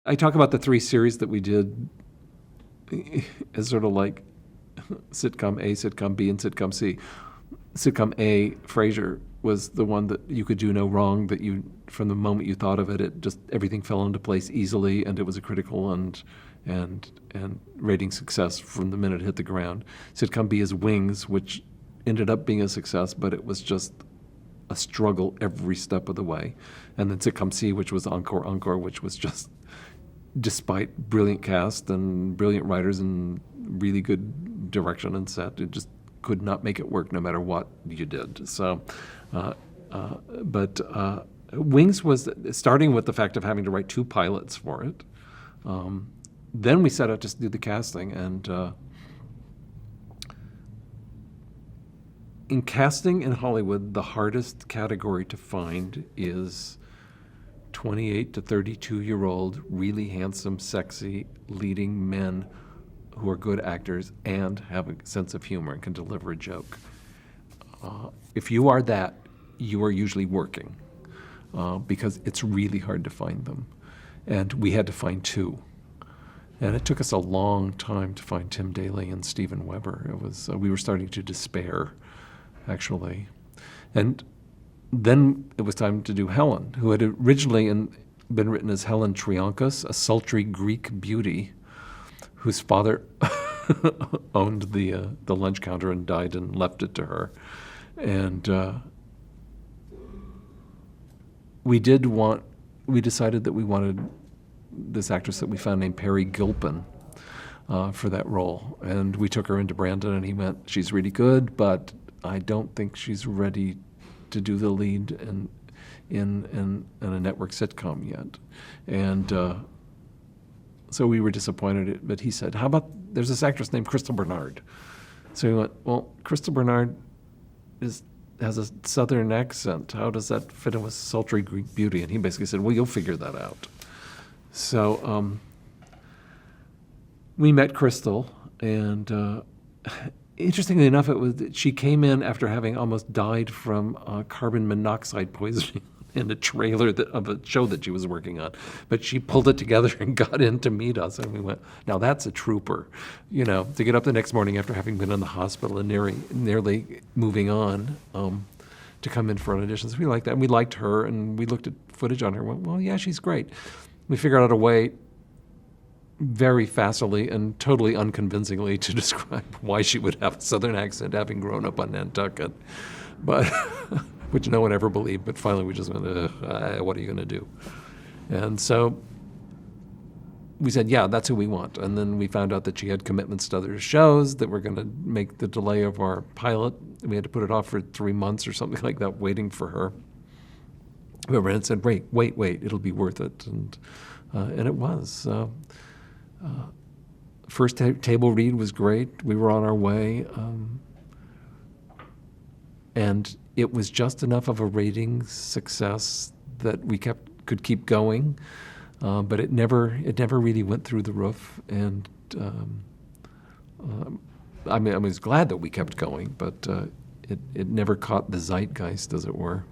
I talk about the 3 series that we did as sort of like sitcom A, sitcom B, and sitcom C. Sitcom A, Frasier, was the one that you could do no wrong, that you, from the moment you thought of it, it just, everything fell into place easily, and it was a critical and rating success from the minute it hit the ground. Sitcom B is Wings, which ended up being a success, but it was just a struggle every step of the way. And then sitcom C, which was Encore Encore, which was just, despite brilliant cast and brilliant writers and really good direction and set, it just could not make it work no matter what you did. So, but Wings was starting with the fact of having to write 2 pilots for it. Then we set out to do the casting, and in casting in Hollywood, the hardest category to find is 28 to 32-year-old, really handsome, sexy, leading men who are good actors and have a sense of humor and can deliver a joke. If you are that, you are usually working because it's really hard to find them. And we had to find 2. And it took us a long time to find Tim Daly and Steven Weber. It was we were starting to despair, actually. And then it was time to do Helen, who had originally been written as Helen Trionkos, a sultry Greek beauty whose father owned the lunch counter and died and left it to her. And we decided that we wanted this actress that we found named Peri Gilpin for that role. And we took her into Brandon, and he went, she's really good, but I don't think she's ready to do the lead in a network sitcom yet. And so we were disappointed, but he said, how about, there's this actress named Crystal Bernard. So we went, well, Crystal Bernard has a southern accent. How does that fit in with sultry Greek beauty? And he basically said, well, you'll figure that out. So we met Crystal, and interestingly enough, she came in after having almost died from carbon monoxide poisoning in a trailer of a show that she was working on. But she pulled it together and got in to meet us, and we went, now that's a trooper, to get up the next morning after having been in the hospital and nearly moving on, to come in for an audition. So we liked that, and we liked her, and we looked at footage on her and went, well, yeah, she's great. We figured out a way very facilely and totally unconvincingly to describe why she would have a southern accent having grown up on Nantucket, but which no one ever believed. But finally we just went, what are you going to do? And so we said, yeah, that's who we want. And then we found out that she had commitments to other shows that were going to make the delay of our pilot. We had to put it off for 3 months or something like that, waiting for her. We ran and said, wait, it'll be worth it. And it was. First table read was great. We were on our way. And it was just enough of a rating success that we could keep going. But it never really went through the roof. And I was glad that we kept going, but it never caught the zeitgeist, as it were.